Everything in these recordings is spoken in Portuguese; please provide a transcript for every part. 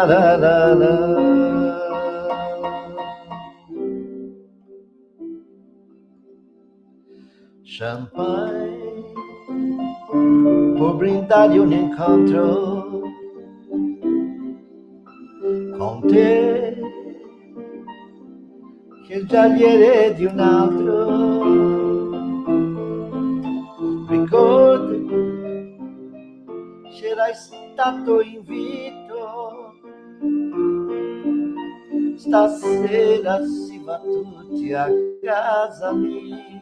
la, la, la. Champanhe por brindar un encontro con te, che già ieri di un altro. Ricordi, c'era stato invito, stasera si va tutti a casa mia.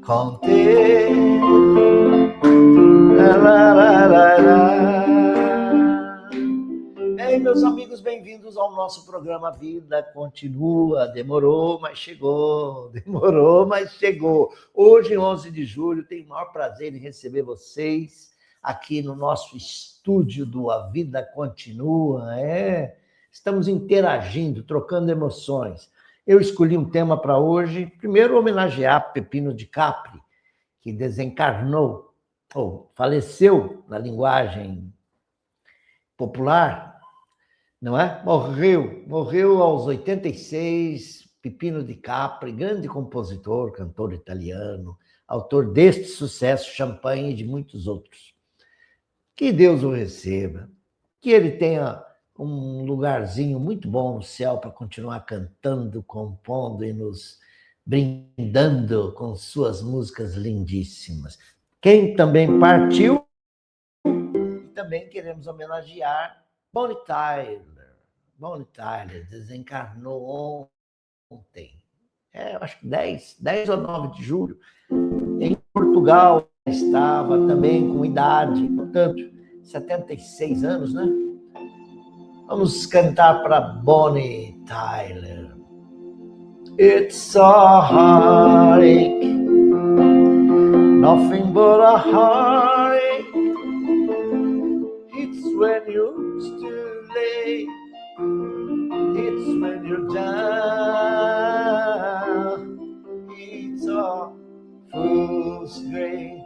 Con te, la, la, la, la, la. Bem, meus amigos, bem-vindos ao nosso programa Vida Continua. Demorou, mas chegou. Demorou, mas chegou. Hoje, 11 de julho, tenho o maior prazer em receber vocês aqui no nosso estúdio do A Vida Continua. Estamos interagindo, trocando emoções. Eu escolhi um tema para hoje, primeiro homenagear Pepino de Capri, que desencarnou, ou faleceu na linguagem popular, não é? Morreu aos 86, Pepino de Capri, grande compositor, cantor italiano, autor deste sucesso, Champanhe, e de muitos outros. Que Deus o receba, que ele tenha um lugarzinho muito bom no céu para continuar cantando, compondo e nos brindando com suas músicas lindíssimas. Quem também partiu, e também queremos homenagear Bonnie Tyler. Bonnie Tyler desencarnou ontem, eu acho que 10 ou 9 de julho, em Portugal. Estava também com idade, portanto, 76 anos, né? Vamos cantar para Bonnie Tyler. It's a heartache, nothing but a heartache. It's when you're too late, it's when you're down. It's a fool's game,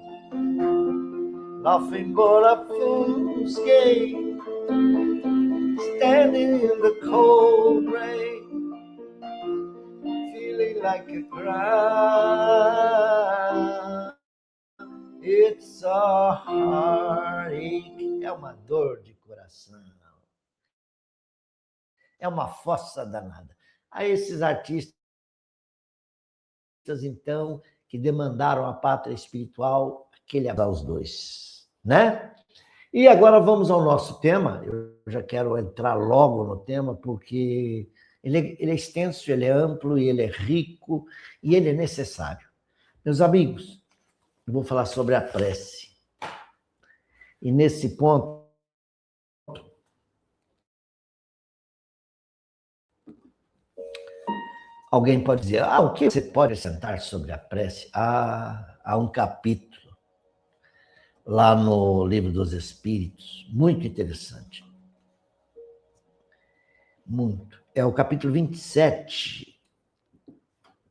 nothing but a fool's game. Standing in the cold rain, feeling like a cry. It's a heartache. É uma dor de coração. É uma fossa danada. A esses artistas, então, que demandaram a pátria espiritual, aquele aos dois, né? E agora vamos ao nosso tema. Eu já quero entrar logo no tema, porque ele é extenso, ele é amplo, e ele é rico, e ele é necessário. Meus amigos, eu vou falar sobre a prece. E nesse ponto, alguém pode dizer, o que você pode acrescentar sobre a prece? Há um capítulo lá no Livro dos Espíritos, muito interessante. Muito. É o capítulo 27.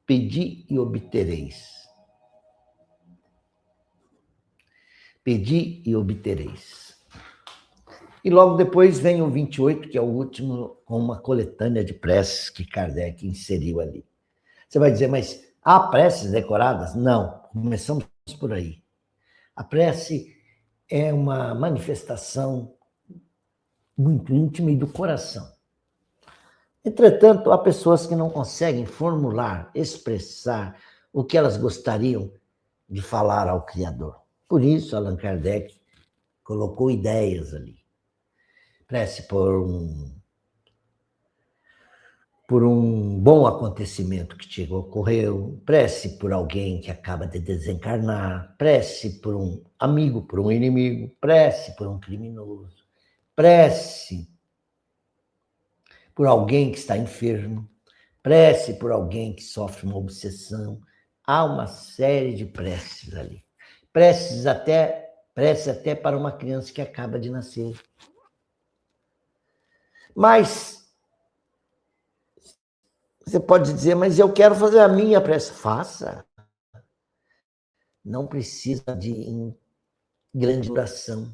Pedi e obtereis. Pedi e obtereis. E logo depois vem o 28, que é o último, com uma coletânea de preces que Kardec inseriu ali. Você vai dizer, mas há preces decoradas? Não, começamos por aí. A prece é uma manifestação muito íntima e do coração. Entretanto, há pessoas que não conseguem formular, expressar o que elas gostariam de falar ao Criador. Por isso, Allan Kardec colocou ideias ali. Prece por um bom acontecimento que te ocorreu, prece por alguém que acaba de desencarnar, prece por um amigo, por um inimigo, prece por um criminoso, prece por alguém que está enfermo, prece por alguém que sofre uma obsessão. Há uma série de preces ali. Prece até para uma criança que acaba de nascer. Mas você pode dizer, mas eu quero fazer a minha prece. Faça. Não precisa de grande oração,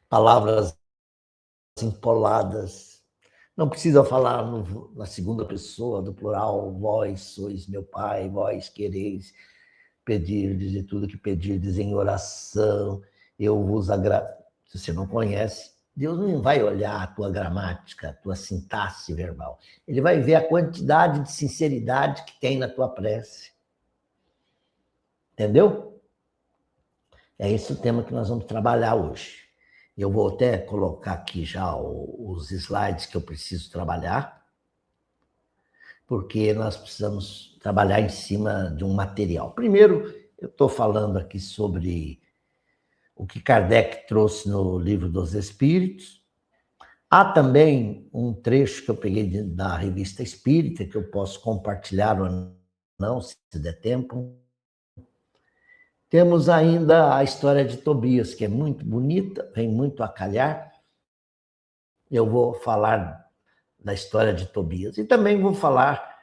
palavras empoladas. Não precisa falar na segunda pessoa do plural, vós sois meu Pai, vós quereis pedirdes e tudo que pedirdes em oração, eu vos agradeço. Se você não conhece, Deus não vai olhar a tua gramática, a tua sintaxe verbal. Ele vai ver a quantidade de sinceridade que tem na tua prece. Entendeu? É esse o tema que nós vamos trabalhar hoje. Eu vou até colocar aqui já os slides que eu preciso trabalhar, porque nós precisamos trabalhar em cima de um material. Primeiro, eu estou falando aqui sobre o que Kardec trouxe no Livro dos Espíritos. Há também um trecho que eu peguei da Revista Espírita, que eu posso compartilhar ou não, se der tempo. Temos ainda a história de Tobias, que é muito bonita, vem muito a calhar. Eu vou falar da história de Tobias. E também vou falar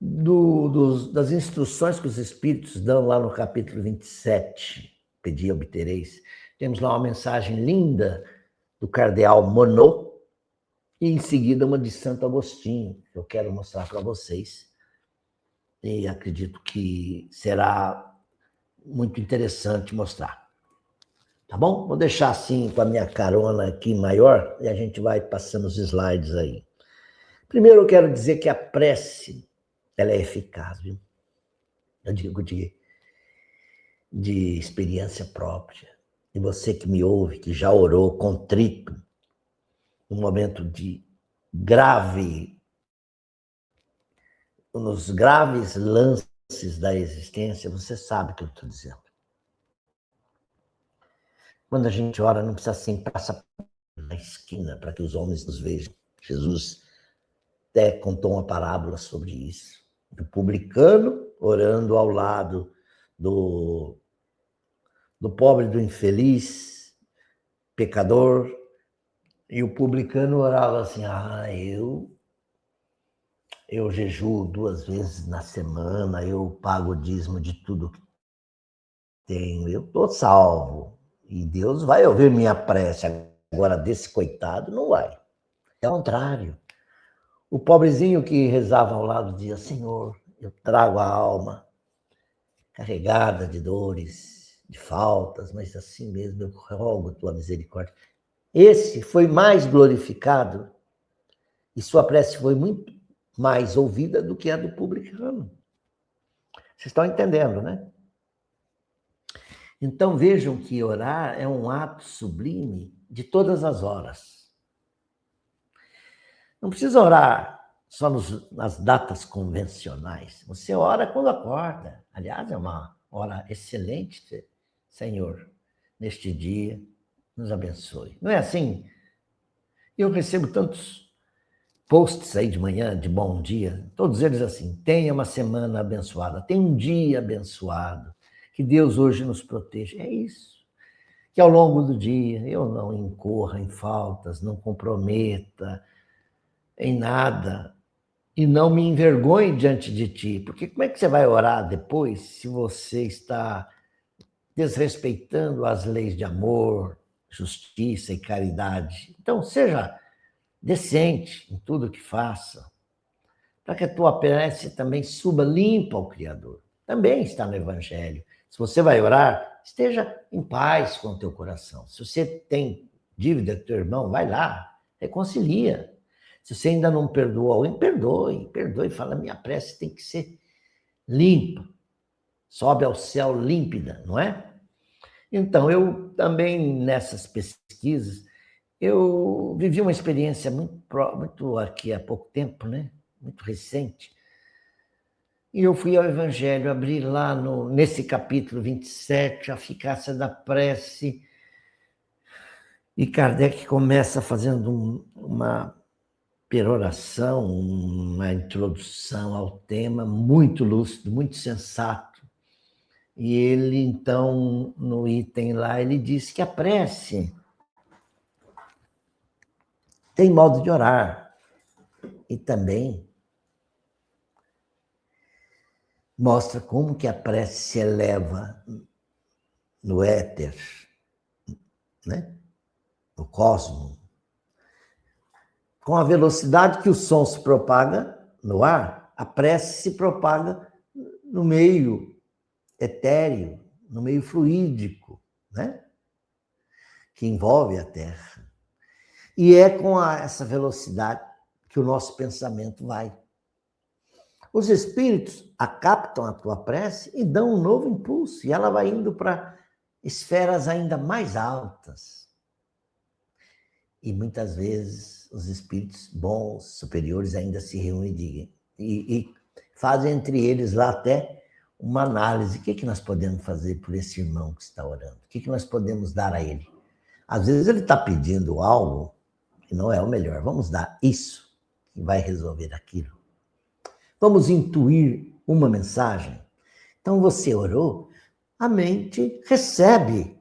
das instruções que os Espíritos dão lá no capítulo 27, Pedi e obtereis. Temos lá uma mensagem linda do cardeal Monod, e em seguida uma de Santo Agostinho, que eu quero mostrar para vocês. E acredito que será muito interessante mostrar. Tá bom? Vou deixar assim com a minha carona aqui maior e a gente vai passando os slides aí. Primeiro eu quero dizer que a prece, ela é eficaz, viu? Eu digo de experiência própria. E você que me ouve, que já orou contrito, num momento de nos graves lances da existência, você sabe o que eu estou dizendo. Quando a gente ora, não precisa sempre passar na esquina para que os homens nos vejam. Jesus até contou uma parábola sobre isso. Do publicano orando ao lado do pobre, do infeliz, pecador, e o publicano orava assim, eu jejuo 2 vezes na semana, eu pago o dízimo de tudo que tenho, eu estou salvo. E Deus vai ouvir minha prece. Agora, desse coitado, não vai. É o contrário. O pobrezinho que rezava ao lado dizia, Senhor, eu trago a alma carregada de dores, de faltas, mas assim mesmo eu rogo tua misericórdia. Esse foi mais glorificado e sua prece foi muito mais ouvida do que a do publicano. Vocês estão entendendo, né? Então vejam que orar é um ato sublime de todas as horas. Não precisa orar só nas datas convencionais. Você ora quando acorda. Aliás, é uma hora excelente. Senhor, neste dia, nos abençoe. Não é assim? Eu recebo tantos posts aí de manhã, de bom dia, todos eles assim, tenha uma semana abençoada, tenha um dia abençoado, que Deus hoje nos proteja. É isso. Que ao longo do dia eu não incorra em faltas, não comprometa em nada e não me envergonhe diante de ti. Porque como é que você vai orar depois se você está desrespeitando as leis de amor, justiça e caridade? Então, seja decente em tudo que faça, para que a tua prece também suba limpa ao Criador. Também está no Evangelho. Se você vai orar, esteja em paz com o teu coração. Se você tem dívida com teu irmão, vai lá, reconcilia. Se você ainda não perdoa alguém, perdoe, fala, minha prece tem que ser limpa, sobe ao céu límpida, não é? Então, eu também, nessas pesquisas, eu vivi uma experiência muito aqui há pouco tempo, né? Muito recente, e eu fui ao Evangelho, abri lá nesse capítulo 27, a eficácia da prece, e Kardec começa fazendo uma peroração, uma introdução ao tema muito lúcido, muito sensato. E ele, então, no item lá, ele diz que a prece tem modo de orar e também mostra como que a prece se eleva no éter, né? No cosmos, com a velocidade que o som se propaga no ar, a prece se propaga no meio etéreo, no meio fluídico, né? Que envolve a Terra. E é com essa velocidade que o nosso pensamento vai. Os espíritos captam a tua prece e dão um novo impulso, e ela vai indo para esferas ainda mais altas. E muitas vezes os espíritos bons, superiores, ainda se reúnem e fazem entre eles lá até uma análise. O que nós podemos fazer por esse irmão que está orando? O que nós podemos dar a ele? Às vezes ele está pedindo algo que não é o melhor. Vamos dar isso, que vai resolver aquilo. Vamos intuir uma mensagem. Então você orou, a mente recebe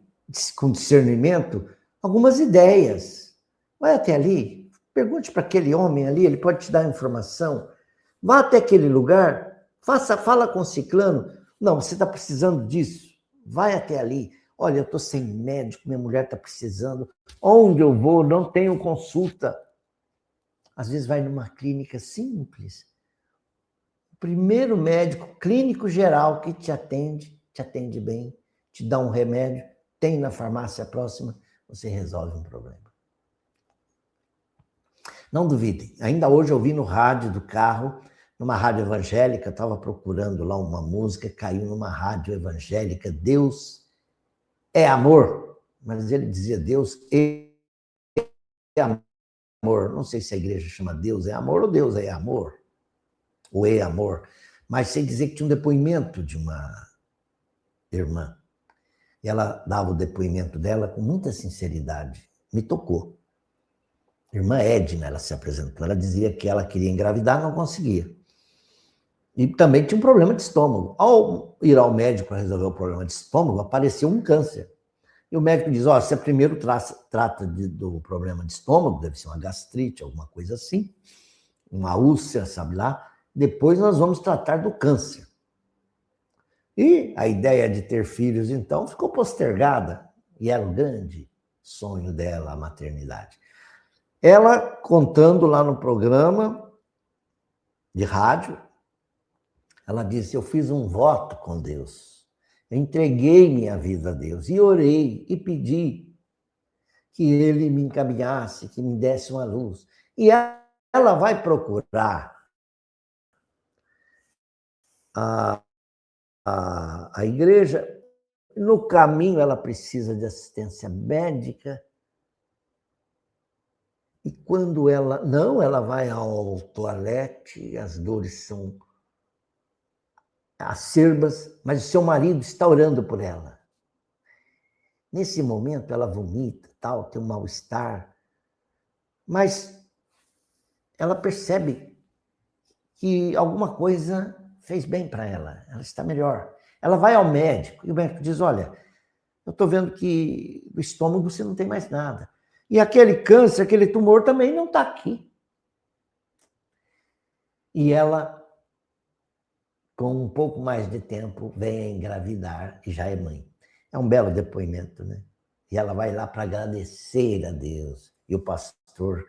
com discernimento algumas ideias. Vai até ali, pergunte para aquele homem ali, ele pode te dar informação. Vá até aquele lugar, fala com o ciclano. Não, você está precisando disso. Vai até ali. Olha, eu estou sem médico, minha mulher está precisando. Onde eu vou? Não tenho consulta. Às vezes vai numa clínica simples. O primeiro médico clínico geral que te atende bem, te dá um remédio, tem na farmácia próxima, você resolve um problema. Não duvidem. Ainda hoje eu ouvi no rádio do carro, numa rádio evangélica, estava procurando lá uma música, caiu numa rádio evangélica, Deus é amor. Mas ele dizia Deus é amor. Não sei se a igreja chama Deus é amor ou Deus é amor. Ou é amor. Mas sei dizer que tinha um depoimento de uma irmã. E ela dava o depoimento dela com muita sinceridade. Me tocou. Irmã Edna, ela se apresentou. Ela dizia que ela queria engravidar, não conseguia. E também tinha um problema de estômago. Ao ir ao médico para resolver o problema de estômago, apareceu um câncer. E o médico diz, você primeiro trata do problema de estômago, deve ser uma gastrite, alguma coisa assim, uma úlcera, sabe lá. Depois nós vamos tratar do câncer. E a ideia de ter filhos, então, ficou postergada. E era o grande sonho dela, a maternidade. Ela, contando lá no programa de rádio, ela disse, eu fiz um voto com Deus. Eu entreguei minha vida a Deus e orei e pedi que Ele me encaminhasse, que me desse uma luz. E ela vai procurar a igreja. No caminho, ela precisa de assistência médica. E quando ela vai ao toalete, as dores são acerbas, mas o seu marido está orando por ela. Nesse momento, ela vomita, tal, tem um mal-estar, mas ela percebe que alguma coisa fez bem para ela, ela está melhor. Ela vai ao médico e o médico diz, olha, eu estou vendo que no estômago você não tem mais nada. E aquele câncer, aquele tumor também não está aqui. E ela, com um pouco mais de tempo, vem a engravidar e já é mãe. É um belo depoimento, né? E ela vai lá para agradecer a Deus. E o pastor,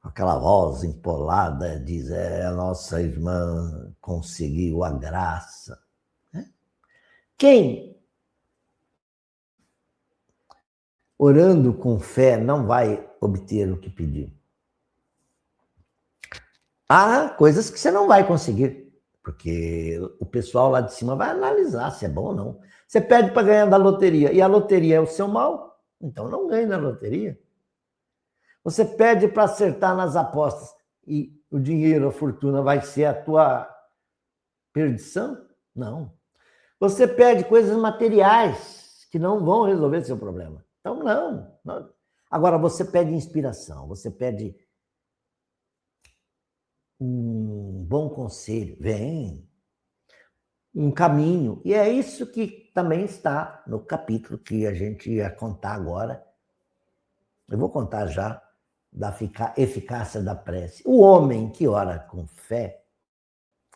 com aquela voz empolada, diz, a nossa irmã conseguiu a graça. Quem, orando com fé, não vai obter o que pediu? Há coisas que você não vai conseguir, porque o pessoal lá de cima vai analisar se é bom ou não. Você pede para ganhar da loteria, e a loteria é o seu mal, então não ganhe na loteria. Você pede para acertar nas apostas, e o dinheiro, a fortuna vai ser a tua perdição? Não. Você pede coisas materiais que não vão resolver seu problema. Então, não. Agora, você pede inspiração, você pede um bom conselho, vem, um caminho. E é isso que também está no capítulo que a gente ia contar agora. Eu vou contar já da eficácia da prece. O homem que ora com fé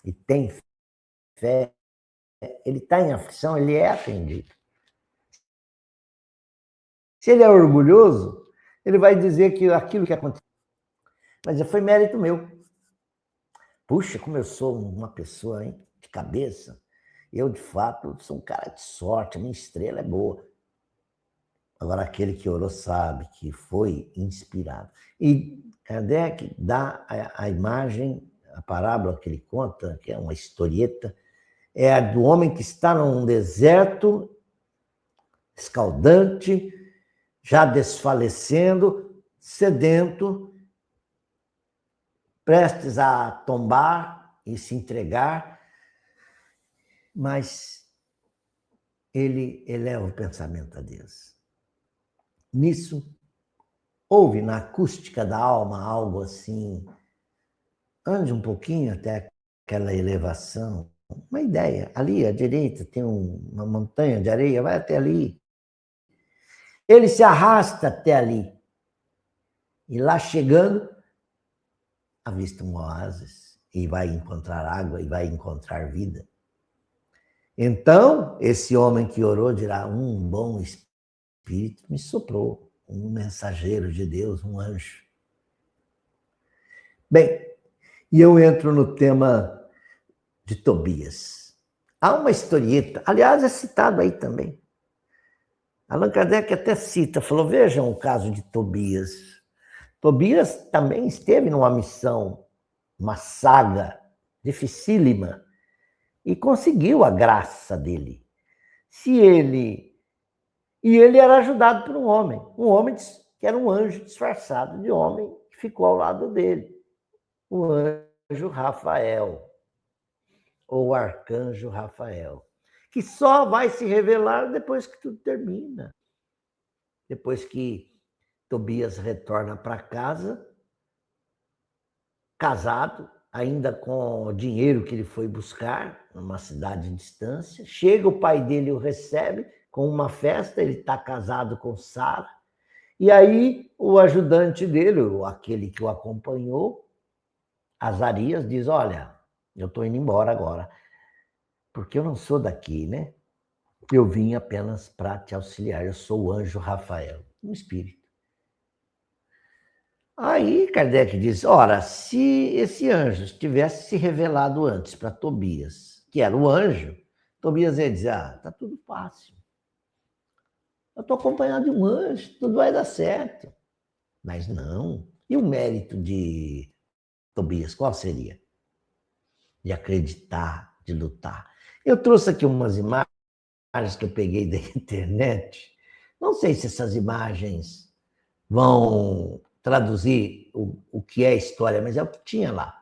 e tem fé, ele está em aflição, ele é atendido. Se ele é orgulhoso, ele vai dizer que aquilo que aconteceu, mas já foi mérito meu. Puxa, como eu sou uma pessoa, hein, de cabeça. Eu, de fato, sou um cara de sorte, a minha estrela é boa. Agora, aquele que orou sabe que foi inspirado. E Kardec dá a imagem, a parábola que ele conta, que é uma historieta, é a do homem que está num deserto escaldante, já desfalecendo, sedento, prestes a tombar e se entregar, mas ele eleva o pensamento a Deus. Nisso, houve na acústica da alma algo assim, ande um pouquinho até aquela elevação, uma ideia. Ali à direita tem uma montanha de areia, vai até ali. Ele se arrasta até ali. E lá chegando, avista um oásis e vai encontrar água e vai encontrar vida. Então, esse homem que orou dirá: um bom espírito me soprou, um mensageiro de Deus, um anjo. Bem, e eu entro no tema de Tobias. Há uma historieta, aliás, é citado aí também. Allan Kardec até cita, falou: vejam o caso de Tobias. Tobias também esteve numa missão, uma saga dificílima, e conseguiu a graça dele. E ele era ajudado por um homem que era um anjo disfarçado de homem, que ficou ao lado dele, o anjo Rafael, ou arcanjo Rafael, que só vai se revelar depois que tudo termina. Depois que Tobias retorna para casa, casado, ainda com o dinheiro que ele foi buscar, numa cidade de distância. Chega, o pai dele o recebe com uma festa, ele está casado com Sara. E aí o ajudante dele, aquele que o acompanhou, Azarias, diz: olha, eu estou indo embora agora, porque eu não sou daqui, né? Eu vim apenas para te auxiliar, eu sou o anjo Rafael, um espírito. Aí Kardec diz: ora, se esse anjo tivesse se revelado antes para Tobias, que era o anjo, Tobias ia dizer: ah, tá tudo fácil. Eu estou acompanhado de um anjo, tudo vai dar certo. Mas não. E o mérito de Tobias, qual seria? De acreditar, de lutar. Eu trouxe aqui umas imagens que eu peguei da internet. Não sei se essas imagens vão traduzir o que é história, mas é o que tinha lá.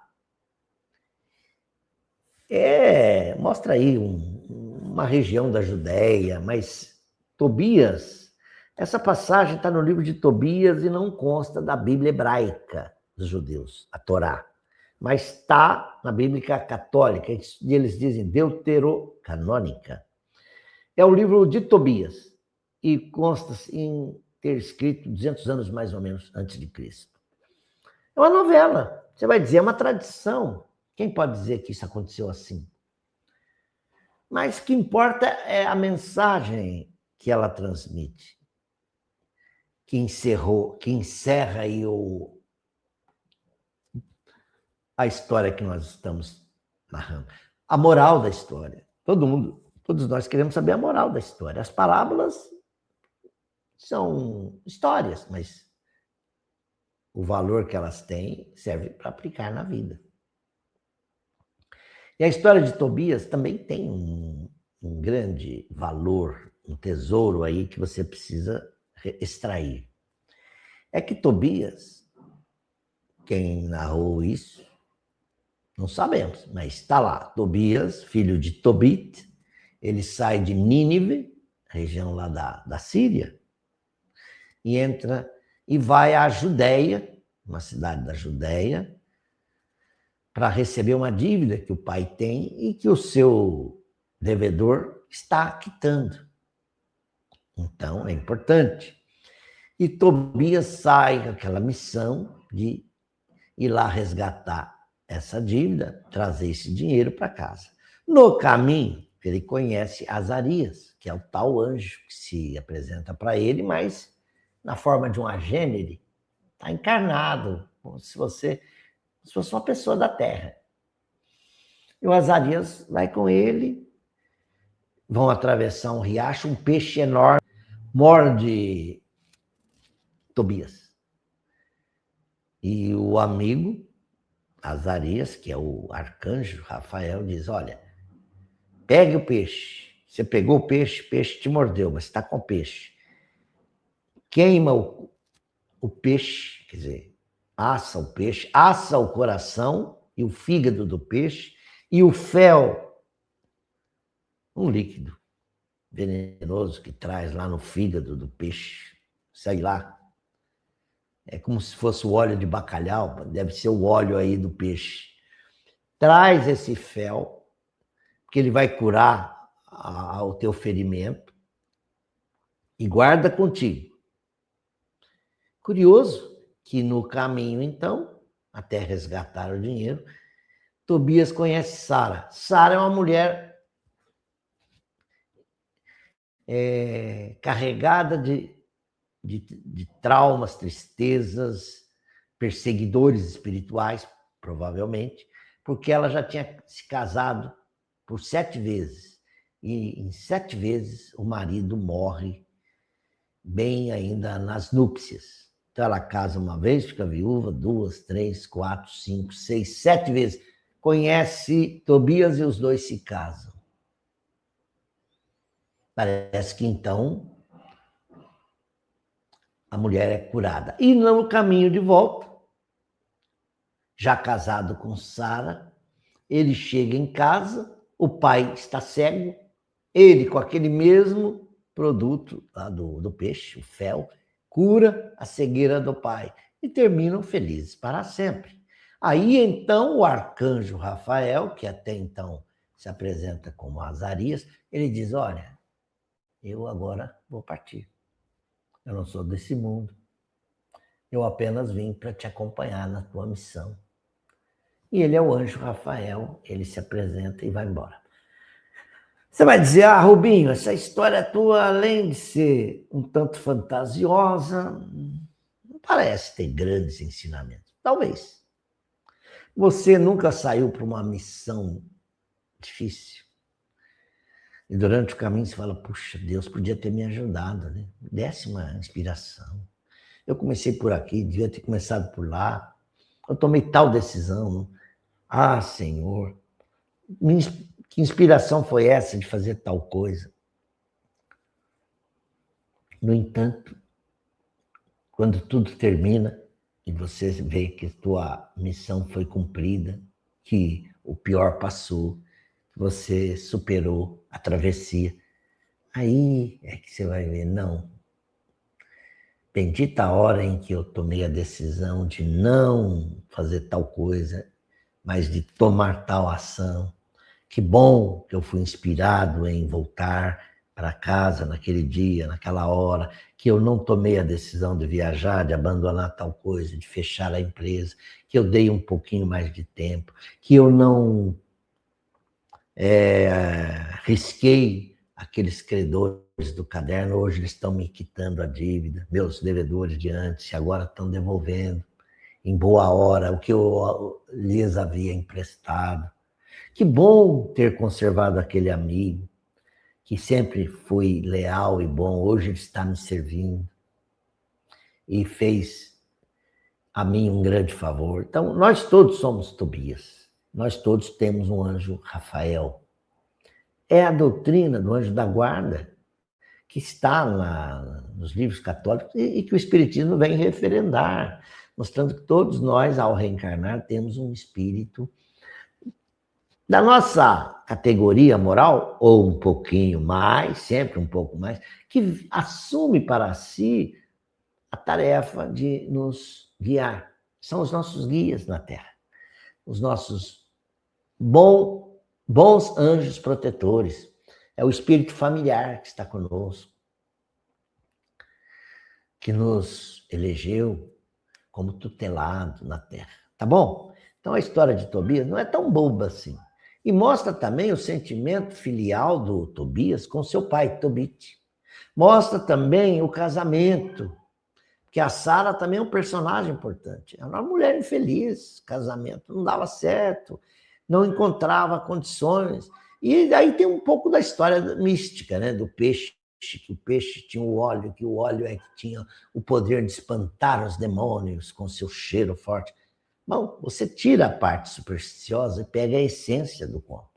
Mostra aí uma região da Judéia, mas Tobias, essa passagem está no livro de Tobias e não consta da Bíblia hebraica dos judeus, a Torá, mas está na Bíblia católica, e eles dizem deuterocanônica. É o livro de Tobias e consta em ter escrito 200 anos mais ou menos antes de Cristo. É uma novela, você vai dizer, é uma tradição. Quem pode dizer que isso aconteceu assim? Mas o que importa é a mensagem que ela transmite, que encerra aí a história que nós estamos narrando. A moral da história. Todos nós queremos saber a moral da história. As parábolas são histórias, mas o valor que elas têm serve para aplicar na vida. E a história de Tobias também tem um grande valor, um tesouro aí que você precisa extrair. É que Tobias, quem narrou isso, não sabemos, mas está lá. Tobias, filho de Tobit, ele sai de Nínive, região lá da Síria, e entra e vai à Judéia, uma cidade da Judéia, para receber uma dívida que o pai tem e que o seu devedor está quitando. Então, é importante. E Tobias sai com aquela missão de ir lá resgatar essa dívida, trazer esse dinheiro para casa. No caminho, ele conhece Azarias, que é o tal anjo que se apresenta para ele, mas na forma de um agênere, está encarnado, como se fosse uma pessoa da Terra. E o Azarias vai com ele, vão atravessar um riacho, um peixe enorme morde Tobias. E o amigo Azarias, que é o arcanjo Rafael, diz: olha, pegue o peixe. Você pegou o peixe te mordeu, mas está com o peixe. Queima o peixe, quer dizer, assa o peixe, assa o coração e o fígado do peixe e o fel, um líquido venenoso que traz lá no fígado do peixe, sei lá. É como se fosse o óleo de bacalhau, deve ser o óleo aí do peixe. Traz esse fel, que ele vai curar o teu ferimento, e guarda contigo. Curioso que no caminho, então, até resgatar o dinheiro, Tobias conhece Sara. Sara é uma mulher carregada de traumas, tristezas, perseguidores espirituais, provavelmente, porque ela já tinha se casado por 7 vezes. E em 7 vezes o marido morre bem ainda nas núpcias. Então ela casa uma vez, fica viúva, 2, 3, 4, 5, 6, 7 vezes. Conhece Tobias e os dois se casam. Parece que então a mulher é curada. E no caminho de volta, já casado com Sara, ele chega em casa, o pai está cego, ele com aquele mesmo produto lá do peixe, o fel, cura a cegueira do pai e terminam felizes para sempre. Aí então o arcanjo Rafael, que até então se apresenta como Azarias, ele diz: olha, eu agora vou partir. Eu não sou desse mundo. Eu apenas vim para te acompanhar na tua missão. E ele é o anjo Rafael, ele se apresenta e vai embora. Você vai dizer: ah, Rubinho, essa história tua, além de ser um tanto fantasiosa, não parece ter grandes ensinamentos. Talvez. Você nunca saiu para uma missão difícil. E durante o caminho você fala: puxa, Deus podia ter me ajudado, né? Desse uma inspiração. Eu comecei por aqui, devia ter começado por lá. Eu tomei tal decisão. Ah, Senhor, que inspiração foi essa de fazer tal coisa? No entanto, quando tudo termina e você vê que tua missão foi cumprida, que o pior passou, que você superou a travessia, aí é que você vai ver: não, bendita a hora em que eu tomei a decisão de não fazer tal coisa, mas de tomar tal ação. Que bom que eu fui inspirado em voltar para casa naquele dia, naquela hora, que eu não tomei a decisão de viajar, de abandonar tal coisa, de fechar a empresa, que eu dei um pouquinho mais de tempo, que eu não risquei aqueles credores do caderno, hoje eles estão me quitando a dívida, meus devedores de antes, agora estão devolvendo em boa hora o que eu lhes havia emprestado. Que bom ter conservado aquele amigo, que sempre foi leal e bom, hoje ele está me servindo e fez a mim um grande favor. Então, nós todos somos Tobias, nós todos temos um anjo Rafael. É a doutrina do anjo da guarda que está nos livros católicos e que o Espiritismo vem referendar, mostrando que todos nós, ao reencarnar, temos um espírito da nossa categoria moral, ou um pouquinho mais, sempre um pouco mais, que assume para si a tarefa de nos guiar. São os nossos guias na Terra, os nossos bons anjos protetores. É o espírito familiar que está conosco, que nos elegeu como tutelado na Terra. Tá bom? Então a história de Tobias não é tão boba assim. E mostra também o sentimento filial do Tobias com seu pai, Tobit. Mostra também o casamento, que a Sara também é um personagem importante. Ela era uma mulher infeliz, casamento não dava certo, não encontrava condições. E aí tem um pouco da história mística, né, do peixe, que o peixe tinha o óleo, que o óleo é que tinha o poder de espantar os demônios com seu cheiro forte. Bom, você tira a parte supersticiosa e pega a essência do conto.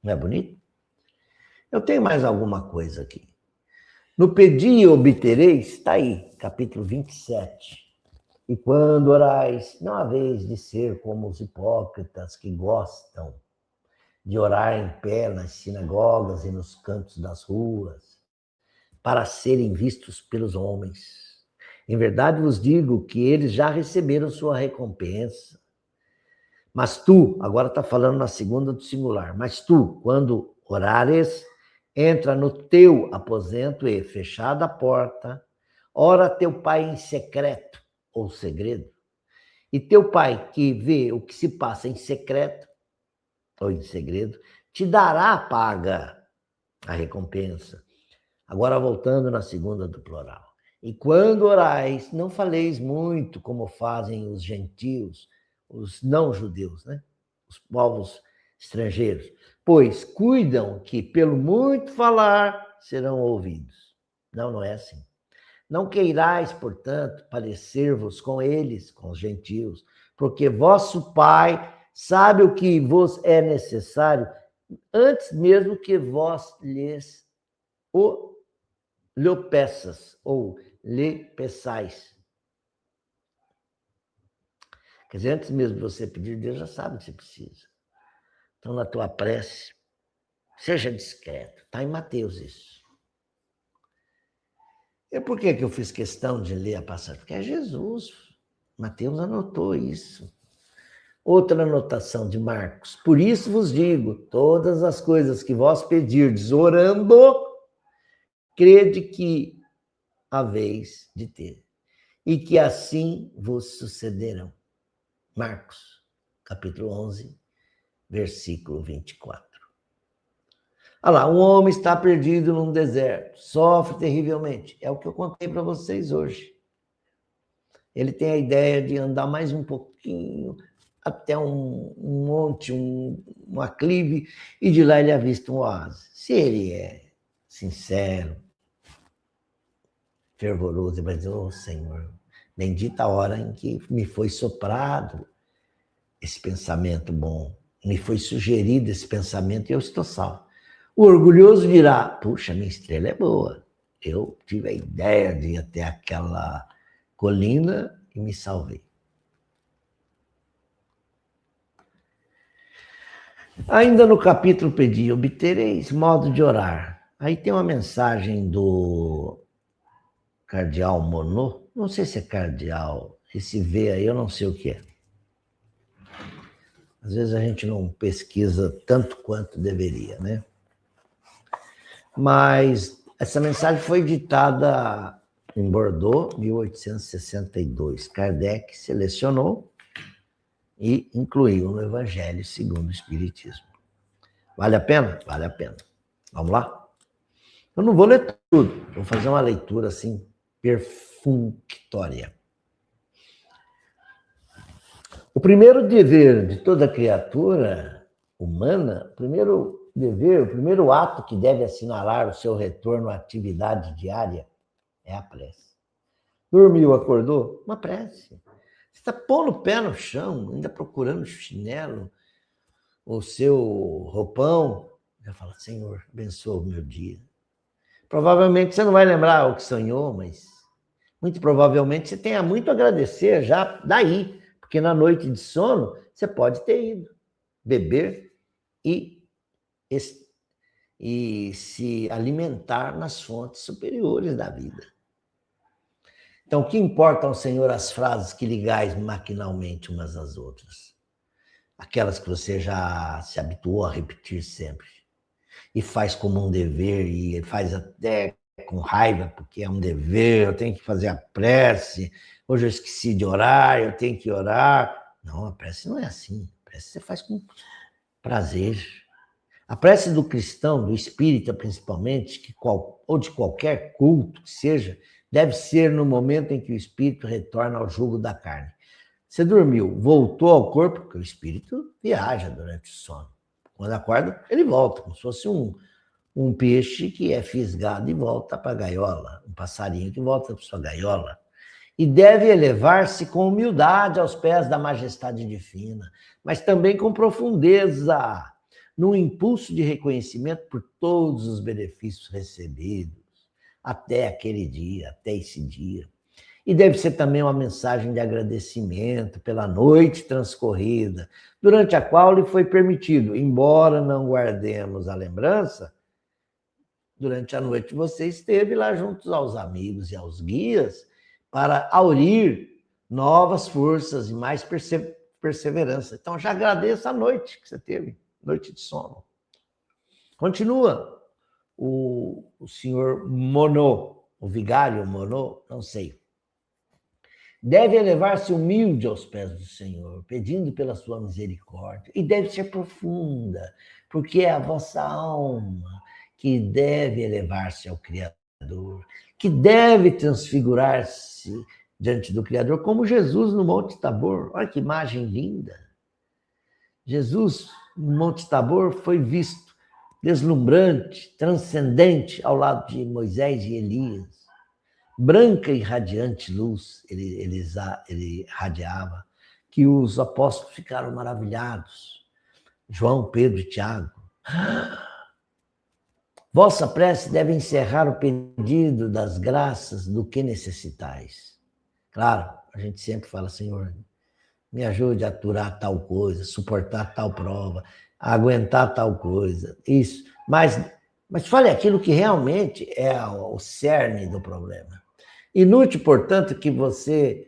Não é bonito? Eu tenho mais alguma coisa aqui. No Pedi e obtereis, está aí, capítulo 27. E quando orais, não haveis de ser como os hipócritas que gostam de orar em pé nas sinagogas e nos cantos das ruas, para serem vistos pelos homens. Em verdade vos digo que eles já receberam sua recompensa. Mas tu, agora está falando na segunda do singular, mas tu, quando orares, entra no teu aposento e, fechada a porta, ora teu pai em secreto ou segredo. E teu pai, que vê o que se passa em secreto ou em segredo, te dará a paga, a recompensa. Agora voltando na segunda do plural. E quando orais, não faleis muito como fazem os gentios, os não-judeus, né? Os povos estrangeiros, pois cuidam que pelo muito falar serão ouvidos. Não, não é assim. Não queirais, portanto, parecer-vos com eles, com os gentios, porque vosso Pai sabe o que vos é necessário, antes mesmo que vós lhe peças ou lhe peçais. Quer dizer, antes mesmo de você pedir, Deus já sabe o que você precisa. Então, na tua prece, seja discreto. Está em Mateus isso. E por que eu fiz questão de ler a passagem? Porque é Jesus. Mateus anotou isso. Outra anotação de Marcos. Por isso vos digo, todas as coisas que vós pedirdes orando, crede que haveis de ter, e que assim vos sucederão. Marcos, capítulo 11, versículo 24. Olha lá, um homem está perdido num deserto, sofre terrivelmente. É o que eu contei para vocês hoje. Ele tem a ideia de andar mais um pouquinho até um monte, um aclive, e de lá ele avista um oásis. Se ele é sincero, fervoroso, ele vai dizer, oh Senhor, bendita a hora em que me foi soprado esse pensamento bom, me foi sugerido esse pensamento e eu estou salvo. O orgulhoso dirá, puxa, minha estrela é boa, eu tive a ideia de ir até aquela colina e me salvei. Ainda no capítulo Pedi, obtereis modo de orar. Aí tem uma mensagem do cardeal Monod, não sei se é cardeal, esse V aí eu não sei o que é. Às vezes a gente não pesquisa tanto quanto deveria, né? Mas essa mensagem foi ditada em Bordeaux, 1862. Kardec selecionou e incluiu no Evangelho segundo o Espiritismo. Vale a pena? Vale a pena. Vamos lá? Eu não vou ler tudo, vou fazer uma leitura assim, perfunctória. O primeiro dever de toda criatura humana, o primeiro ato que deve assinalar o seu retorno à atividade diária é a prece. Dormiu, acordou? Uma prece. Você está pondo o pé no chão, ainda procurando o chinelo, o seu roupão, já fala, Senhor, abençoa o meu dia. Provavelmente você não vai lembrar o que sonhou, mas muito provavelmente você tenha muito a agradecer já daí, porque na noite de sono você pode ter ido beber e se alimentar nas fontes superiores da vida. Então, o que importa ao Senhor as frases que ligais maquinalmente umas às outras? Aquelas que você já se habituou a repetir sempre. E faz como um dever, e faz até com raiva, porque é um dever, eu tenho que fazer a prece, hoje eu esqueci de orar, eu tenho que orar. Não, a prece não é assim. A prece você faz com prazer. A prece do cristão, do espírita principalmente, ou de qualquer culto que seja, deve ser no momento em que o espírito retorna ao jugo da carne. Você dormiu, voltou ao corpo, porque o espírito viaja durante o sono. Quando acorda, ele volta, como se fosse um peixe que é fisgado e volta para a gaiola, um passarinho que volta para sua gaiola. E deve elevar-se com humildade aos pés da majestade divina, mas também com profundeza, num impulso de reconhecimento por todos os benefícios recebidos, até aquele dia, até esse dia. E deve ser também uma mensagem de agradecimento pela noite transcorrida, durante a qual lhe foi permitido, embora não guardemos a lembrança, durante a noite você esteve lá junto aos amigos e aos guias para aurir novas forças e mais perseverança. Então, já agradeço a noite que você teve, noite de sono. Continua o senhor Monod, o vigário Monod, não sei. Deve elevar-se humilde aos pés do Senhor, pedindo pela sua misericórdia, e deve ser profunda, porque é a vossa alma que deve elevar-se ao Criador, que deve transfigurar-se diante do Criador, como Jesus no Monte Tabor. Olha que imagem linda! Jesus no Monte Tabor foi visto deslumbrante, transcendente ao lado de Moisés e Elias. Branca e radiante luz ele radiava, que os apóstolos ficaram maravilhados. João, Pedro e Tiago. Vossa prece deve encerrar o pedido das graças do que necessitais. Claro, a gente sempre fala, Senhor, me ajude a aturar tal coisa, suportar tal prova, aguentar tal coisa, isso. Mas fale aquilo que realmente é o cerne do problema. Inútil, portanto, que você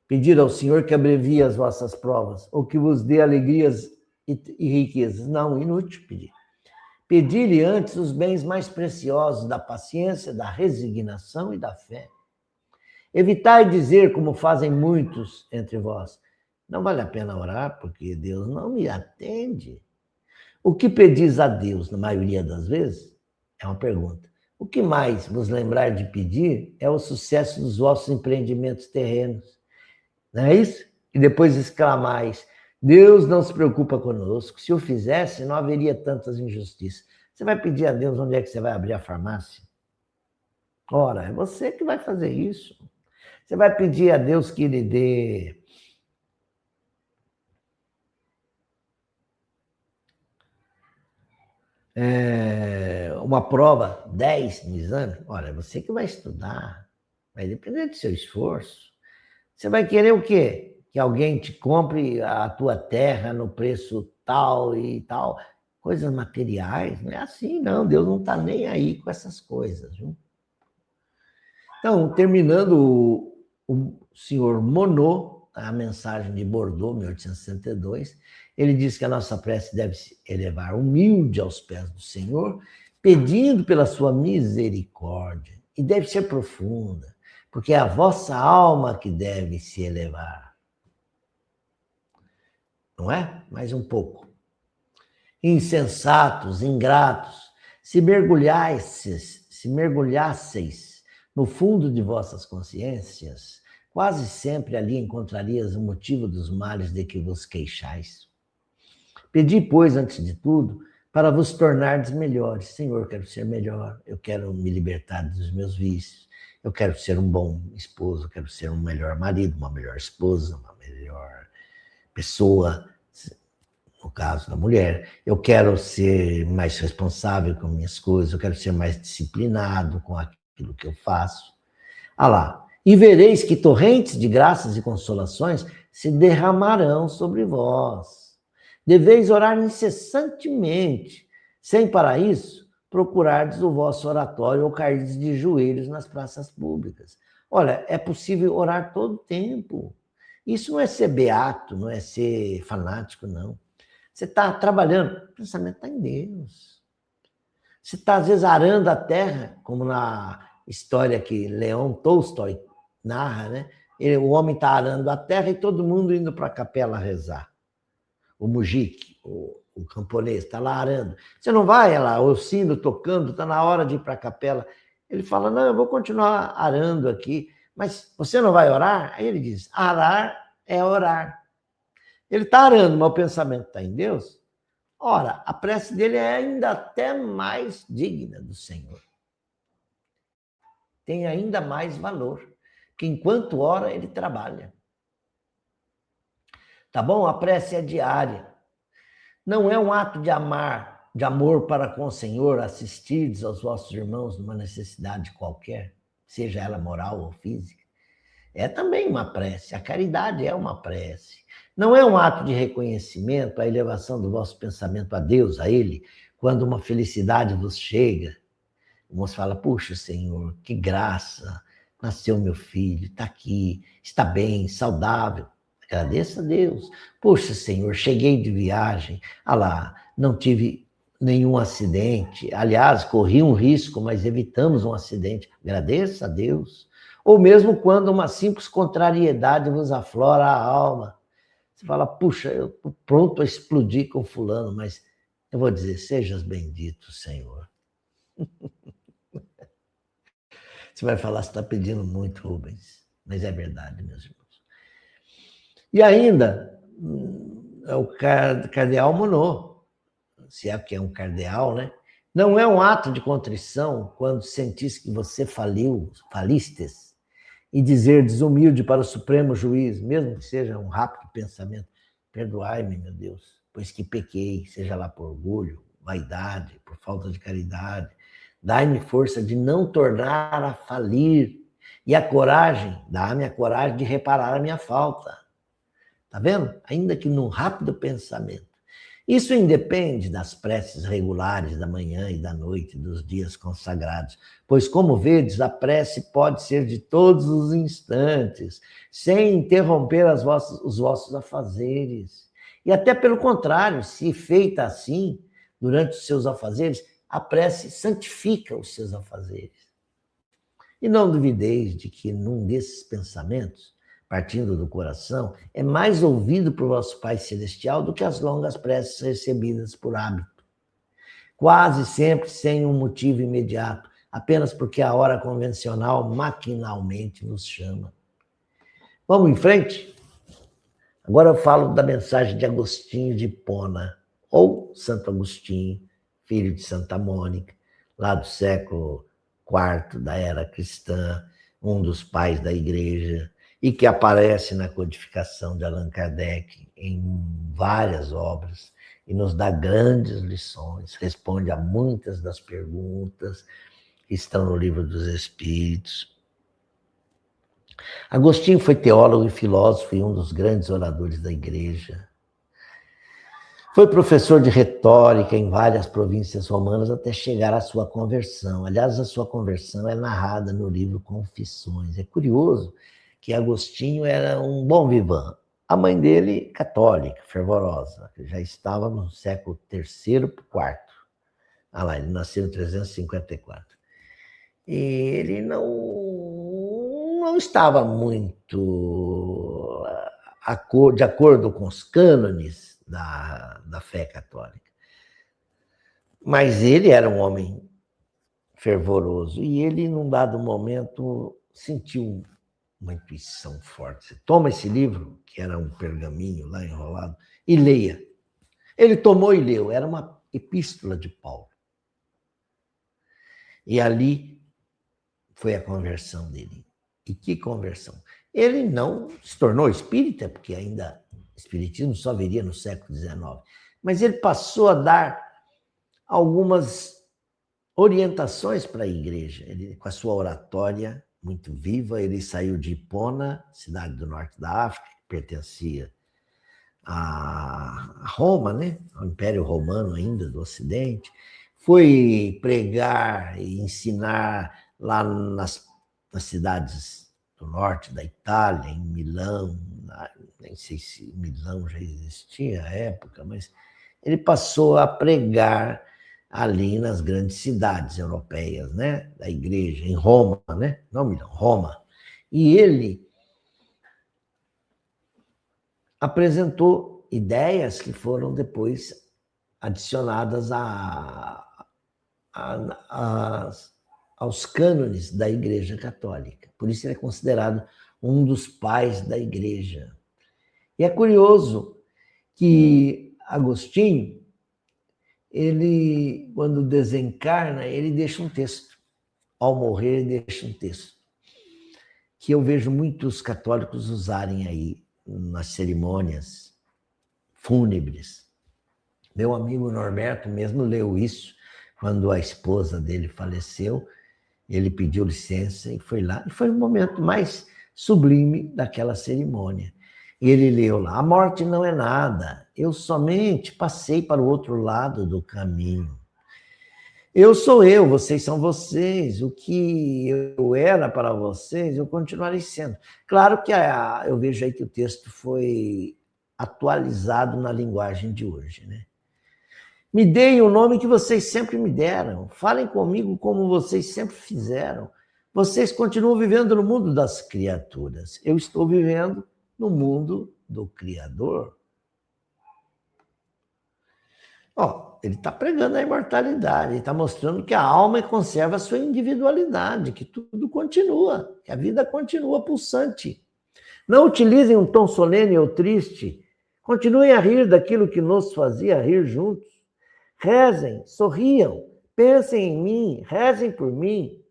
pedir ao Senhor que abrevie as vossas provas, ou que vos dê alegrias e riquezas. Não, inútil pedir. Pedir-lhe antes os bens mais preciosos da paciência, da resignação e da fé. Evitai dizer, como fazem muitos entre vós, não vale a pena orar, porque Deus não me atende. O que pedis a Deus, na maioria das vezes, é uma pergunta. O que mais vos lembrar de pedir é o sucesso dos vossos empreendimentos terrenos. Não é isso? E depois exclamais, Deus não se preocupa conosco. Se o fizesse, não haveria tantas injustiças. Você vai pedir a Deus onde é que você vai abrir a farmácia? Ora, é você que vai fazer isso. Você vai pedir a Deus que lhe dê uma prova 10 no exame? Ora, é você que vai estudar. Vai depender do seu esforço. Você vai querer o quê? Que alguém te compre a tua terra no preço tal e tal. Coisas materiais. Não é assim, não. Deus não está nem aí com essas coisas. Viu? Então, terminando, o senhor Monod, a mensagem de Bordeaux, 1862, ele diz que a nossa prece deve se elevar humilde aos pés do Senhor, pedindo pela sua misericórdia, e deve ser profunda, porque é a vossa alma que deve se elevar. Não é? Mais um pouco. Insensatos, ingratos, se mergulhasseis no fundo de vossas consciências, quase sempre ali encontrarias o motivo dos males de que vos queixais. Pedi, pois, antes de tudo, para vos tornardes melhores. Senhor, eu quero ser melhor, eu quero me libertar dos meus vícios, eu quero ser um bom esposo, eu quero ser um melhor marido, uma melhor esposa, uma melhor pessoa, no caso da mulher. Eu quero ser mais responsável com minhas coisas, eu quero ser mais disciplinado com aquilo que eu faço. Ah lá, e vereis que torrentes de graças e consolações se derramarão sobre vós. Deveis orar incessantemente, sem para isso procurardes o vosso oratório ou cairdes de joelhos nas praças públicas. Olha, é possível orar todo o tempo. Isso não é ser beato, não é ser fanático, não. Você está trabalhando, o pensamento está em Deus. Você está, às vezes, arando a terra, como na história que Leon Tolstói narra, né? O homem está arando a terra e todo mundo indo para a capela rezar. o mujique, o camponês, está lá arando. Você não vai lá, o sino tocando, está na hora de ir para a capela. Ele fala, não, eu vou continuar arando aqui, mas você não vai orar? Aí ele diz, arar é orar. Ele está arando, mas o pensamento está em Deus. Ora, a prece dele é ainda até mais digna do Senhor. Tem ainda mais valor, que enquanto ora, ele trabalha. Tá bom? A prece é diária. Não é um ato de amar, de amor para com o Senhor, assistirdes aos vossos irmãos numa necessidade qualquer, seja ela moral ou física. É também uma prece. A caridade é uma prece. Não é um ato de reconhecimento, a elevação do vosso pensamento a Deus, a Ele, quando uma felicidade vos chega. Você fala, puxa, Senhor, que graça, nasceu meu filho, está aqui, está bem, saudável. Agradeça a Deus. Puxa, Senhor, cheguei de viagem, lá, não tive nenhum acidente. Aliás, corri um risco, mas evitamos um acidente. Agradeça a Deus. Ou mesmo quando uma simples contrariedade vos aflora a alma. Você fala, puxa, eu estou pronto a explodir com fulano, mas eu vou dizer, sejas bendito, Senhor. Você vai falar, você está pedindo muito, Rubens. Mas é verdade, meus irmãos. E ainda, o cardeal Monod, se é que é um cardeal, né? Não é um ato de contrição quando sentis que você falistes, e dizer desumilde para o Supremo Juiz, mesmo que seja um rápido pensamento, perdoai-me, meu Deus, pois que pequei, seja lá por orgulho, vaidade, por falta de caridade, dai-me força de não tornar a falir, e a coragem, dá-me a coragem de reparar a minha falta. Tá vendo? Ainda que num rápido pensamento. Isso independe das preces regulares da manhã e da noite, dos dias consagrados, pois, como vedes, a prece pode ser de todos os instantes, sem interromper os vossos afazeres. E até pelo contrário, se feita assim, durante os seus afazeres, a prece santifica os seus afazeres. E não duvideis de que num desses pensamentos, partindo do coração, é mais ouvido por vosso Pai Celestial do que as longas preces recebidas por hábito. Quase sempre sem um motivo imediato, apenas porque a hora convencional maquinalmente nos chama. Vamos em frente? Agora eu falo da mensagem de Agostinho de Hipona, ou Santo Agostinho, filho de Santa Mônica, lá do século IV da era cristã, um dos pais da igreja, e que aparece na codificação de Allan Kardec em várias obras e nos dá grandes lições, responde a muitas das perguntas que estão no Livro dos Espíritos. Agostinho foi teólogo e filósofo e um dos grandes oradores da igreja. Foi professor de retórica em várias províncias romanas até chegar à sua conversão. Aliás, a sua conversão é narrada no livro Confissões. É curioso que Agostinho era um bom vivant. A mãe dele, católica, fervorosa, já estava no século III para o IV. Lá, ele nasceu em 354. E ele não estava muito de acordo com os cânones da fé católica. Mas ele era um homem fervoroso e ele, num dado momento, sentiu uma intuição forte. Você toma esse livro, que era um pergaminho lá enrolado, e leia. Ele tomou e leu, era uma epístola de Paulo. E ali foi a conversão dele. E que conversão! Ele não se tornou espírita, porque ainda o espiritismo só viria no século XIX, mas ele passou a dar algumas orientações para a igreja. Ele, com a sua oratória muito viva, ele saiu de Hipona, cidade do norte da África, que pertencia a Roma, né? Ao Império Romano ainda do Ocidente, foi pregar e ensinar lá nas cidades do norte da Itália, em Milão, nem sei se Milão já existia à época, mas ele passou a pregar ali nas grandes cidades europeias, né? Da igreja, em Roma, né? Não Milão, Roma. E ele apresentou ideias que foram depois adicionadas aos cânones da Igreja Católica. Por isso ele é considerado um dos pais da Igreja. E é curioso que Agostinho, ele, quando desencarna, ele deixa um texto. Ao morrer, ele deixa um texto, que eu vejo muitos católicos usarem aí nas cerimônias fúnebres. Meu amigo Norberto mesmo leu isso quando a esposa dele faleceu. Ele pediu licença e foi lá. E foi o momento mais sublime daquela cerimônia. E ele leu lá: a morte não é nada, eu somente passei para o outro lado do caminho. Eu sou eu, vocês são vocês. O que eu era para vocês, eu continuarei sendo. Claro que eu vejo aí que o texto foi atualizado na linguagem de hoje, né? Me deem o nome que vocês sempre me deram. Falem comigo como vocês sempre fizeram. Vocês continuam vivendo no mundo das criaturas. Eu estou vivendo no mundo do Criador. Ele está pregando a imortalidade, ele está mostrando que a alma conserva a sua individualidade, que tudo continua, que a vida continua pulsante. Não utilizem um tom solene ou triste. Continuem a rir daquilo que nos fazia rir juntos. Rezem, sorriam, pensem em mim, rezem por mim.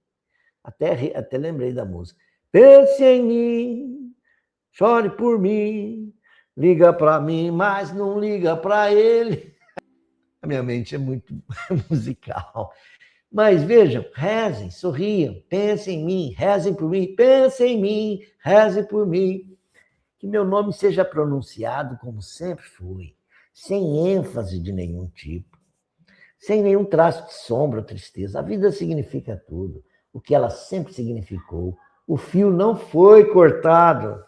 Até lembrei da música. Pense em mim, chore por mim, liga para mim, mas não liga para ele. A minha mente é muito musical. Mas vejam, rezem, sorriam, pensem em mim, rezem por mim, pensem em mim, rezem por mim. Que meu nome seja pronunciado como sempre foi, sem ênfase de nenhum tipo, sem nenhum traço de sombra ou tristeza. A vida significa tudo, o que ela sempre significou. O fio não foi cortado.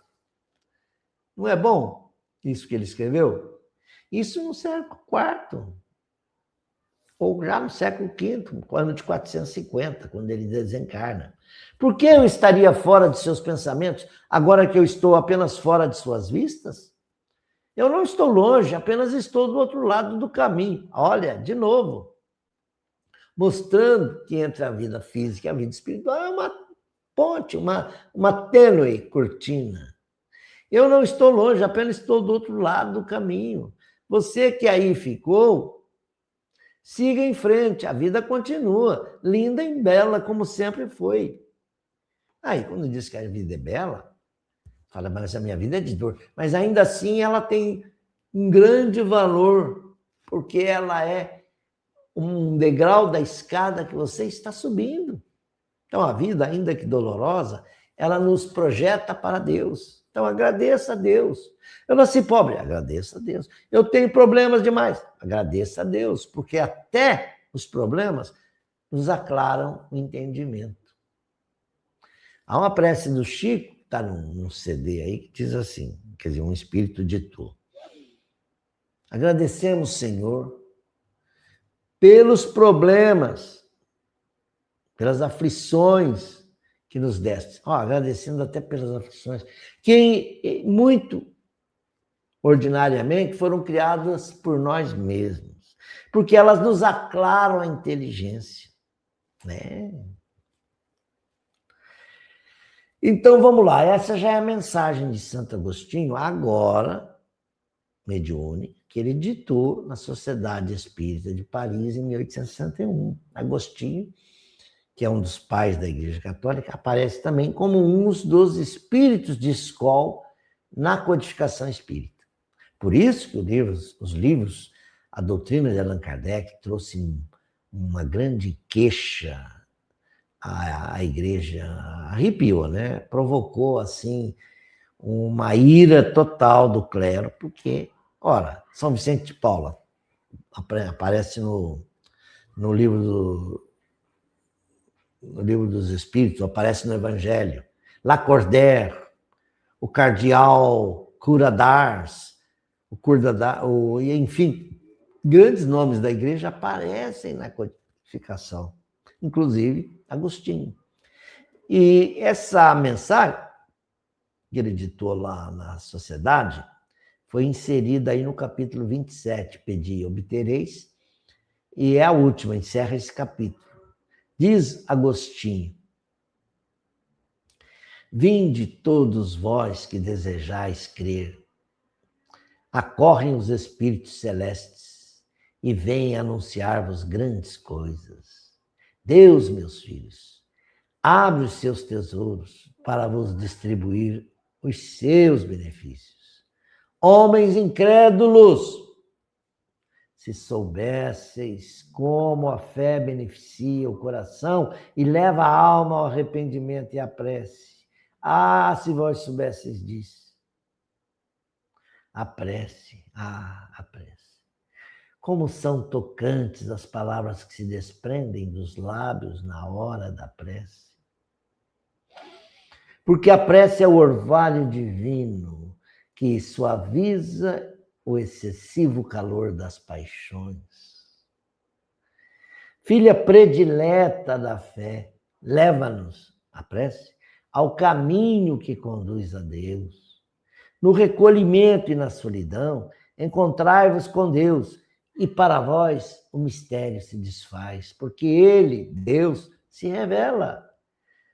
Não é bom isso que ele escreveu? Isso no século IV, ou já no século V, no ano de 450, quando ele desencarna. Por que eu estaria fora de seus pensamentos, agora que eu estou apenas fora de suas vistas? Eu não estou longe, apenas estou do outro lado do caminho. Olha, de novo, mostrando que entre a vida física e a vida espiritual é uma ponte, uma tênue cortina. Eu não estou longe, apenas estou do outro lado do caminho. Você que aí ficou, siga em frente, a vida continua, linda e bela como sempre foi. Aí, quando diz que a vida é bela, fala, mas a minha vida é de dor. Mas ainda assim ela tem um grande valor, porque ela é um degrau da escada que você está subindo. Então a vida, ainda que dolorosa, ela nos projeta para Deus. Então agradeça a Deus. Eu nasci pobre, agradeça a Deus. Eu tenho problemas demais, agradeça a Deus, porque até os problemas nos aclaram o entendimento. Há uma prece do Chico, está num CD aí, que diz assim, quer dizer, um espírito ditou: agradecemos, Senhor, pelos problemas, pelas aflições que nos deste. Agradecendo até pelas aflições, que muito ordinariamente foram criadas por nós mesmos, porque elas nos aclaram a inteligência, né? Então vamos lá, essa já é a mensagem de Santo Agostinho, agora mediúnica, que ele ditou na Sociedade Espírita de Paris em 1861. Agostinho, que é um dos pais da Igreja Católica, aparece também como um dos espíritos de escola na codificação espírita. Por isso que os livros, a doutrina de Allan Kardec trouxe uma grande queixa à Igreja, arrepiou, né? Provocou, assim, uma ira total do clero, porque, ora, São Vicente de Paula aparece no livro dos Espíritos, aparece no Evangelho. Lacordaire, o cardeal Cura d'Ars, enfim, grandes nomes da igreja aparecem na codificação, inclusive Agostinho. E essa mensagem que ele ditou lá na Sociedade foi inserida aí no capítulo 27, pedi e obtereis, e é a última, encerra esse capítulo. Diz Agostinho: vinde todos vós que desejais crer, acorrem os espíritos celestes e vêm anunciar-vos grandes coisas. Deus, meus filhos, abre os seus tesouros para vos distribuir os seus benefícios. Homens incrédulos, se soubesseis como a fé beneficia o coração e leva a alma ao arrependimento e à prece. Ah, se vós soubesseis disso. A prece, a prece. Como são tocantes as palavras que se desprendem dos lábios na hora da prece. Porque a prece é o orvalho divino que suaviza o excessivo calor das paixões. Filha predileta da fé, leva-nos, a prece, ao caminho que conduz a Deus. No recolhimento e na solidão, encontrai-vos com Deus, e para vós o mistério se desfaz, porque Ele, Deus, se revela.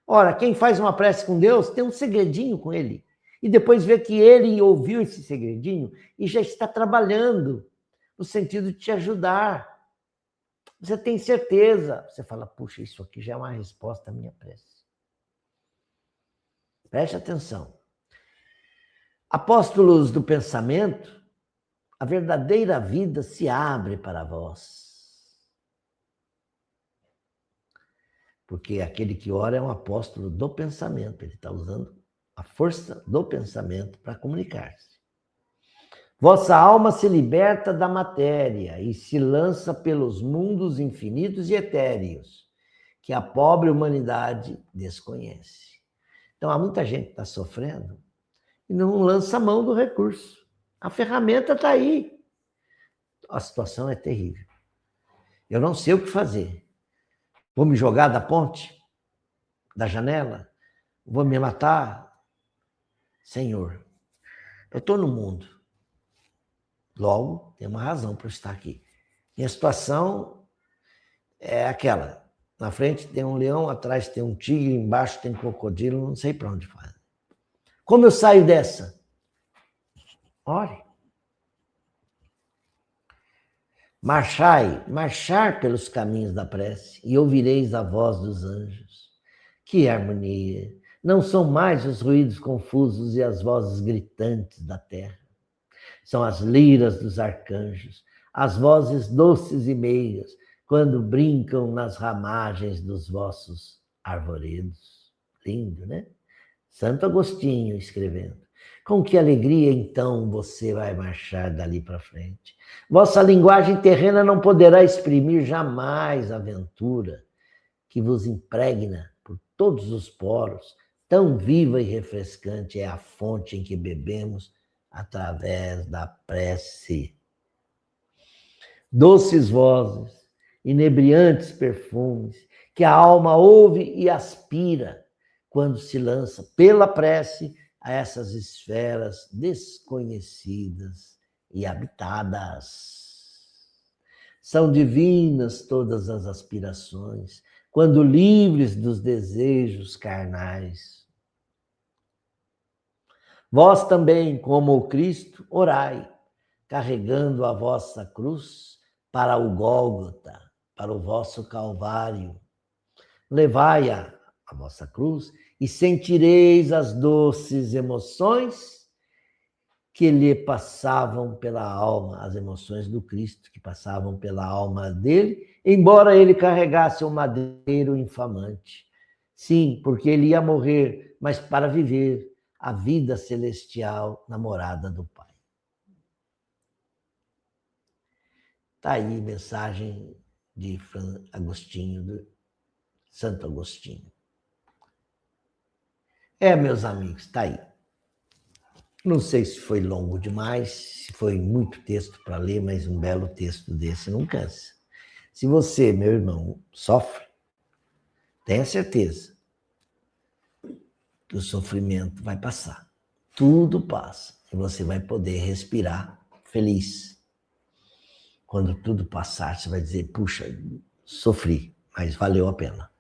Ora, quem faz uma prece com Deus tem um segredinho com Ele. E depois vê que Ele ouviu esse segredinho e já está trabalhando no sentido de te ajudar. Você tem certeza. Você fala, puxa, isso aqui já é uma resposta à minha prece. Preste atenção. Apóstolos do pensamento, a verdadeira vida se abre para vós. Porque aquele que ora é um apóstolo do pensamento. Ele está usando a força do pensamento para comunicar-se. Vossa alma se liberta da matéria e se lança pelos mundos infinitos e etéreos, que a pobre humanidade desconhece. Então, há muita gente que está sofrendo e não lança a mão do recurso. A ferramenta está aí. A situação é terrível. Eu não sei o que fazer. Vou me jogar da ponte? Da janela? Vou me matar? Senhor, eu estou no mundo. Logo, tem uma razão para eu estar aqui. Minha situação é aquela. Na frente tem um leão, atrás tem um tigre, embaixo tem um crocodilo, não sei para onde vai. Como eu saio dessa? Ore. Marchar pelos caminhos da prece, e ouvireis a voz dos anjos. Que harmonia! Não são mais os ruídos confusos e as vozes gritantes da terra. São as liras dos arcanjos, as vozes doces e meigas, quando brincam nas ramagens dos vossos arvoredos. Lindo, né? Santo Agostinho escrevendo. Com que alegria, então, você vai marchar dali para frente. Vossa linguagem terrena não poderá exprimir jamais a aventura que vos impregna por todos os poros. Tão viva e refrescante é a fonte em que bebemos através da prece. Doces vozes, inebriantes perfumes, que a alma ouve e aspira quando se lança pela prece a essas esferas desconhecidas e habitadas. São divinas todas as aspirações, quando livres dos desejos carnais. Vós também, como o Cristo, orai, carregando a vossa cruz para o Gólgota, para o vosso Calvário. Levai a vossa cruz e sentireis as doces emoções que lhe passavam pela alma, as emoções do Cristo que passavam pela alma dele, embora ele carregasse um madeiro infamante. Sim, porque ele ia morrer, mas para viver a vida celestial na morada do Pai. Está aí mensagem de Agostinho, de Santo Agostinho. Meus amigos, está aí. Não sei se foi longo demais, se foi muito texto para ler, mas um belo texto desse não cansa. Se você, meu irmão, sofre, tenha certeza que o sofrimento vai passar. tudo passa. E você vai poder respirar feliz. Quando tudo passar, você vai dizer, puxa, sofri, mas valeu a pena.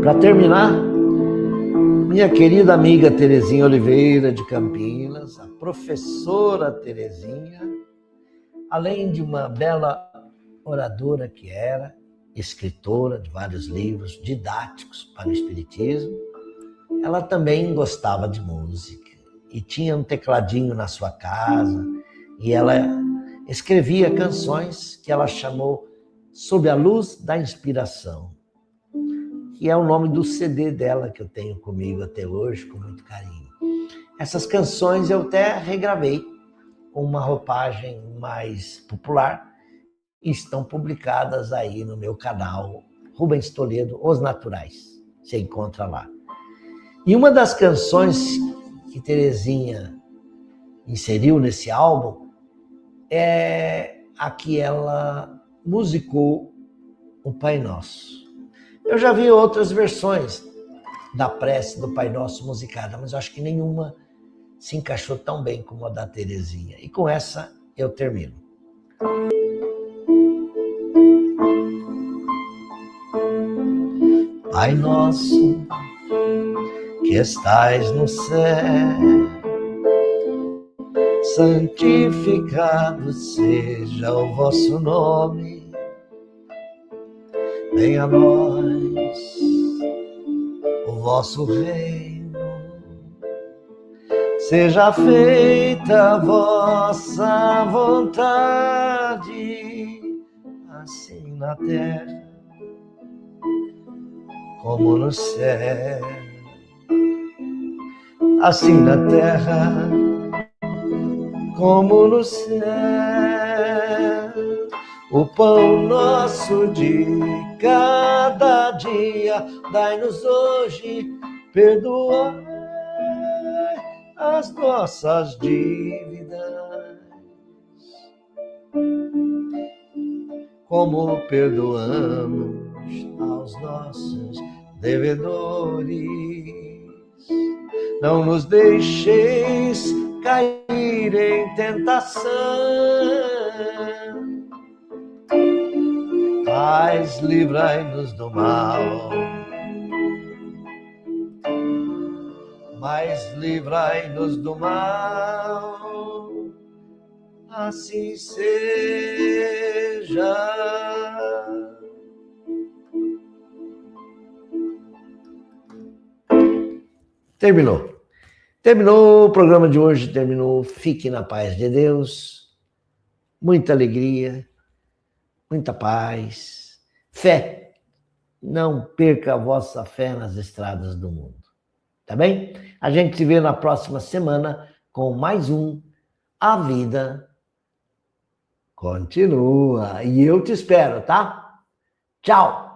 Para terminar, minha querida amiga Terezinha Oliveira de Campinas, a professora Terezinha, além de uma bela oradora que era, escritora de vários livros didáticos para o espiritismo, ela também gostava de música e tinha um tecladinho na sua casa e ela escrevia canções que ela chamou Sob a Luz da Inspiração, que é o nome do CD dela que eu tenho comigo até hoje, com muito carinho. Essas canções eu até regravei com uma roupagem mais popular e estão publicadas aí no meu canal Rubens Toledo, Os Naturais. Você encontra lá. E uma das canções que Terezinha inseriu nesse álbum é a que ela musicou o Pai Nosso. Eu já vi outras versões da prece do Pai Nosso musicada, mas eu acho que nenhuma se encaixou tão bem como a da Terezinha. E com essa eu termino. Pai Nosso, que estais no céu, santificado seja o vosso nome. Venha a nós o vosso reino, seja feita a vossa vontade, assim na terra como no céu. Assim na terra como no céu. O pão nosso de cada dia, dai-nos hoje, perdoai as nossas dívidas, como perdoamos aos nossos devedores. Não nos deixeis cair em tentação, mas livrai-nos do mal. Mas livrai-nos do mal, assim seja. Terminou. Terminou o programa de hoje, terminou. Fique na paz de Deus. Muita alegria, muita paz, fé. Não perca a vossa fé nas estradas do mundo. Tá bem? A gente se vê na próxima semana com mais um A Vida Continua. E eu te espero, tá? Tchau!